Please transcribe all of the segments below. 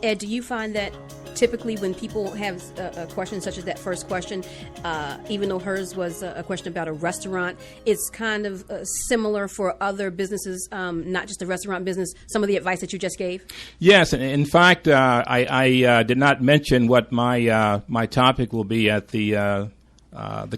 Ed, do you find that typically when people have a question such as that first question, even though hers was a question about a restaurant, it's kind of similar for other businesses, not just the restaurant business, some of the advice that you just gave? Yes. In fact, I did not mention what my topic will be at the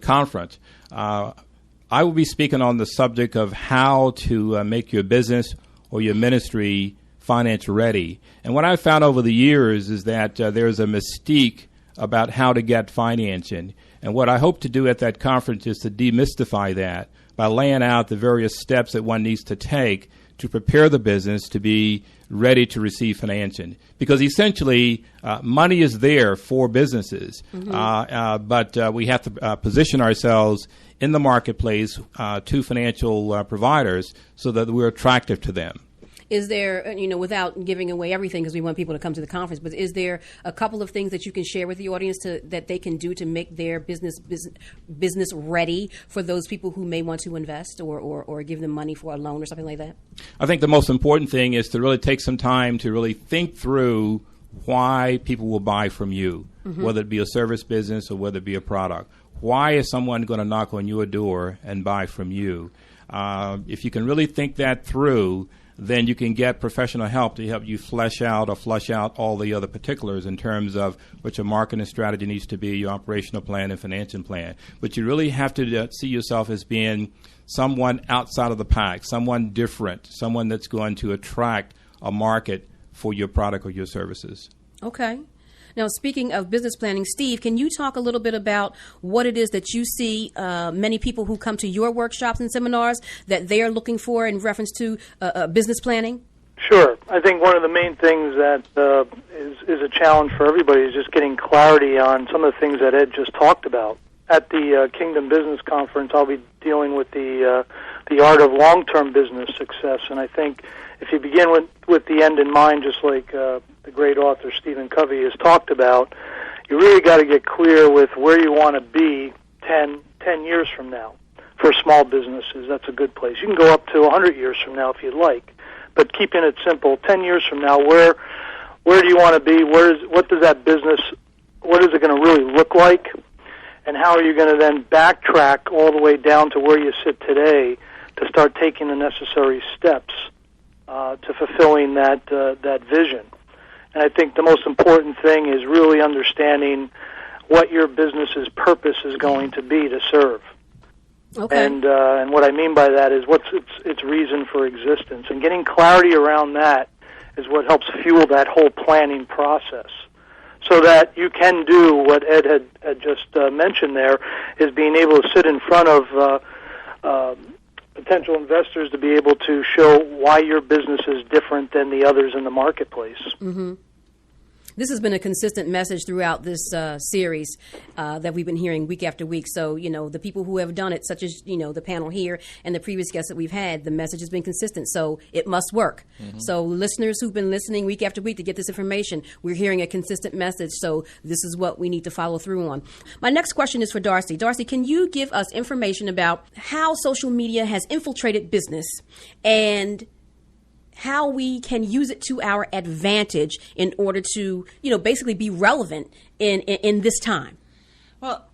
conference. I will be speaking on the subject of how to make your business or your ministry finance ready. And what I've found over the years is that there's a mystique about how to get financing. And what I hope to do at that conference is to demystify that by laying out the various steps that one needs to take to prepare the business to be ready to receive financing. Because essentially, money is there for businesses, but we have to position ourselves in the marketplace to financial providers so that we're attractive to them. Is there, without giving away everything because we want people to come to the conference, but is there a couple of things that you can share with the audience that they can do to make their business ready for those people who may want to invest or give them money for a loan or something like that? I think the most important thing is to really take some time to really think through why people will buy from you, whether it be a service business or whether it be a product. Why is someone going to knock on your door and buy from you? If you can really think that through, then you can get professional help to help you flush out all the other particulars in terms of what your marketing strategy needs to be, your operational plan and financing plan. But you really have to see yourself as being someone outside of the pack, someone different, someone that's going to attract a market for your product or your services. Okay. Now, speaking of business planning, Steve, can you talk a little bit about what it is that you see many people who come to your workshops and seminars that they are looking for in reference to business planning? Sure. I think one of the main things that is a challenge for everybody is just getting clarity on some of the things that Ed just talked about. At the Kingdom Business Conference, I'll be dealing with the art of long-term business success, and I think if you begin with the end in mind, just like the great author Stephen Covey has talked about, you really got to get clear with where you want to be 10 years from now. For small businesses, that's a good place. You can go up to 100 years from now if you'd like, but keeping it simple, 10 years from now, where do you want to be? What does that business, what is it going to really look like? And how are you going to then backtrack all the way down to where you sit today to start taking the necessary steps to fulfilling that vision? And I think the most important thing is really understanding what your business's purpose is going to be to serve. Okay. And what I mean by that is what's its reason for existence. And getting clarity around that is what helps fuel that whole planning process, so that you can do what Ed had just mentioned there, is being able to sit in front of potential investors to be able to show why your business is different than the others in the marketplace. Mm-hmm. This has been a consistent message throughout this series that we've been hearing week after week. So, the people who have done it, such as, the panel here and the previous guests that we've had, the message has been consistent. So it must work. Mm-hmm. So listeners who've been listening week after week to get this information, we're hearing a consistent message. So this is what we need to follow through on. My next question is for Darcy. Darcy, can you give us information about how social media has infiltrated business and how we can use it to our advantage in order to, basically be relevant in this time? Well,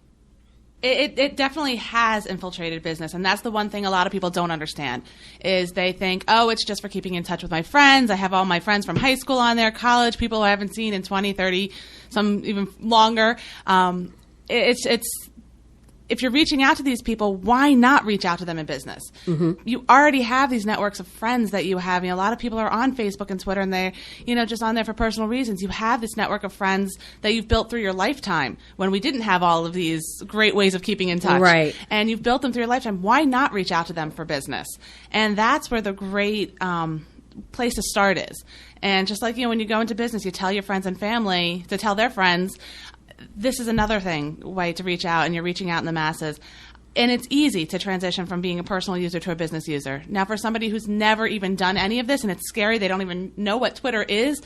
it definitely has infiltrated business, and that's the one thing a lot of people don't understand, is they think, oh, it's just for keeping in touch with my friends. I have all my friends from high school on there, college, people I haven't seen in 20, 30, some even longer. If you're reaching out to these people, why not reach out to them in business? Mm-hmm. You already have these networks of friends that you have. A lot of people are on Facebook and Twitter, and they're, just on there for personal reasons. You have this network of friends that you've built through your lifetime when we didn't have all of these great ways of keeping in touch. Right. And you've built them through your lifetime. Why not reach out to them for business? And that's where the great place to start is. And just like, when you go into business, you tell your friends and family to tell their friends. This is another way to reach out, and you're reaching out in the masses. And it's easy to transition from being a personal user to a business user. Now, for somebody who's never even done any of this, and it's scary, they don't even know what Twitter is,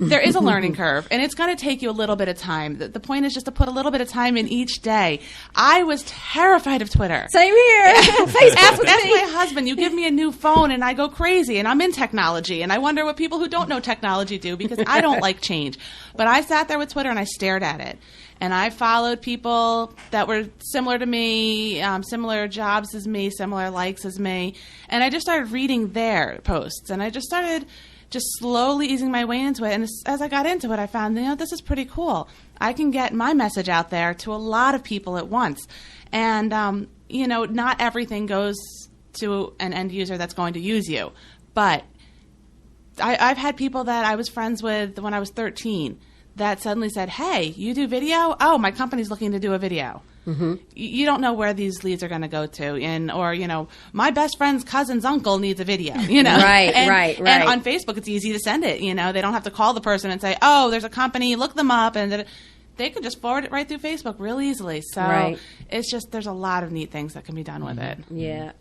there is a learning curve, and it's going to take you a little bit of time. The point is just to put a little bit of time in each day. I was terrified of Twitter. Same here. Ask my husband, you give me a new phone and I go crazy, and I'm in technology, and I wonder what people who don't know technology do, because I don't like change. But I sat there with Twitter and I stared at it. And I followed people that were similar to me, similar jobs as me, similar likes as me. And I just started reading their posts. And I just started just slowly easing my way into it. And as I got into it, I found, this is pretty cool. I can get my message out there to a lot of people at once. And, not everything goes to an end user that's going to use you. But I've had people that I was friends with when I was 13 that suddenly said, hey, you do video? Oh, my company's looking to do a video. Mm-hmm. You don't know where these leads are going to go to. Or, my best friend's cousin's uncle needs a video, Right, right. And on Facebook, it's easy to send it. They don't have to call the person and say, oh, there's a company, look them up. And they can just forward it right through Facebook real easily. So It's just, there's a lot of neat things that can be done with it. Yeah.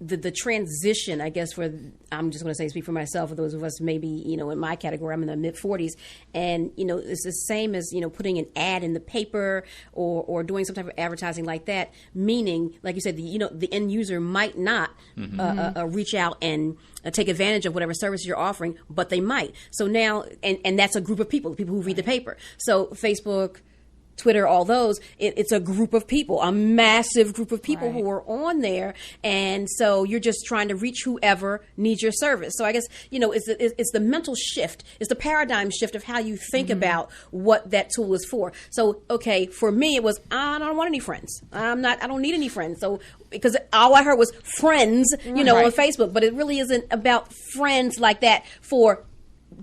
The transition, I guess, I'm just going to speak for myself, for those of us maybe, in my category, I'm in the mid-40s, and, it's the same as, putting an ad in the paper or doing some type of advertising like that, meaning, like you said, the end user might not reach out and take advantage of whatever service you're offering, but they might. So now, and that's a group of people who read the paper. So Facebook, Twitter, all those, it's a group of people, a massive group of people who are on there. And so you're just trying to reach whoever needs your service. So I guess, it's the mental shift. It's the paradigm shift of how you think about what that tool is for. So, okay, for me, it was, I don't want any friends. I don't need any friends. So, because all I heard was friends, on Facebook, but it really isn't about friends like that for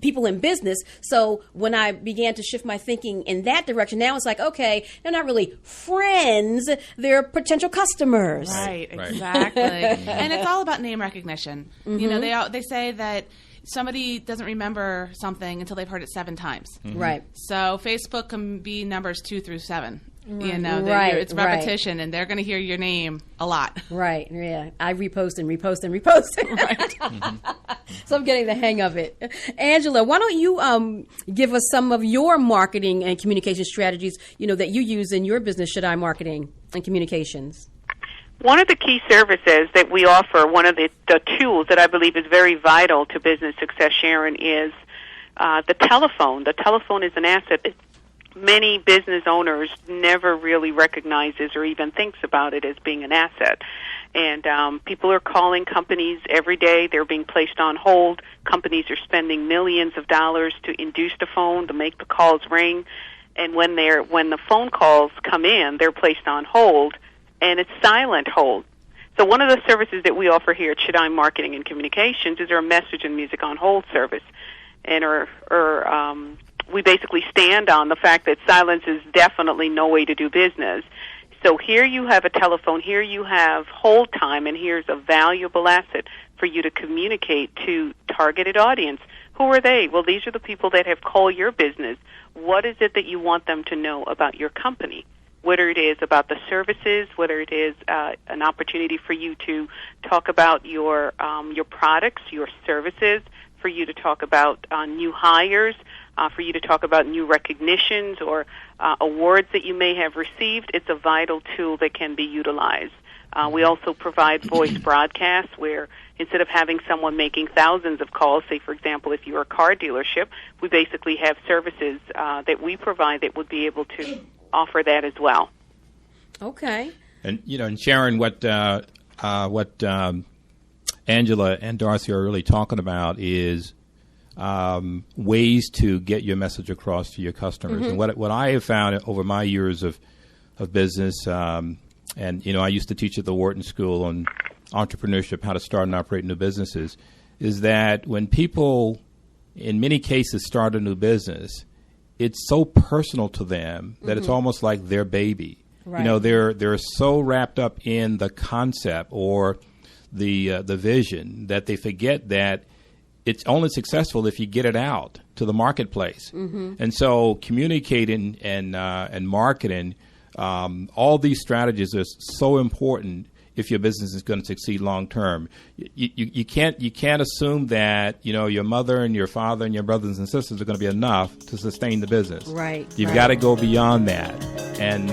people in business. So when I began to shift my thinking in that direction, now it's like, okay, they're not really friends, they're potential customers. Right, exactly. And it's all about name recognition. Mm-hmm. They say that somebody doesn't remember something until they've heard it 7 times. Mm-hmm. Right. So Facebook can be numbers 2 through 7. Right. It's repetition, and they're going to hear your name a lot. Right, yeah. I repost and repost and repost. Right. So I'm getting the hang of it. Angela, why don't you give us some of your marketing and communication strategies, that you use in your business, Shaddai Marketing and Communications? One of the key services that we offer, one of the tools that I believe is very vital to business success, Sharon, is the telephone. The telephone is an asset that many business owners never really recognizes or even thinks about it as being an asset. And people are calling companies every day. They're being placed on hold. Companies are spending millions of dollars to induce the phone, to make the calls ring. And when the phone calls come in, they're placed on hold, and it's silent hold. So one of the services that we offer here at Shaddai Marketing and Communications is our message and music on hold service. And we basically stand on the fact that silence is definitely no way to do business. So here you have a telephone, here you have hold time, and here's a valuable asset for you to communicate to targeted audience. Who are they? Well, these are the people that have called your business. What is it that you want them to know about your company? Whether it is about the services, whether it is an opportunity for you to talk about your products, your services, for you to talk about new hires, for you to talk about new recognitions or awards that you may have received. It's a vital tool that can be utilized. We also provide voice broadcasts where instead of having someone making thousands of calls, say, for example, if you're a car dealership, we basically have services that we provide that would be able to offer that as well. Okay. And, and Sharon, what Angela and Darcy are really talking about is ways to get your message across to your customers. Mm-hmm. And what I have found over my years of business, and I used to teach at the Wharton School on entrepreneurship, how to start and operate new businesses, is that when people, in many cases, start a new business, it's so personal to them that it's almost like their baby. Right. They're so wrapped up in the concept or the vision that they forget that it's only successful if you get it out to the marketplace. Mm-hmm. And so communicating and marketing, all these strategies are so important if your business is going to succeed long term. You can't assume that your mother and your father and your brothers and sisters are going to be enough to sustain the business. Right. You've got to go beyond that, and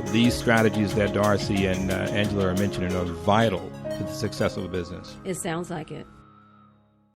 these strategies that Darcy and Angela are mentioning are vital to the success of a business. It sounds like it.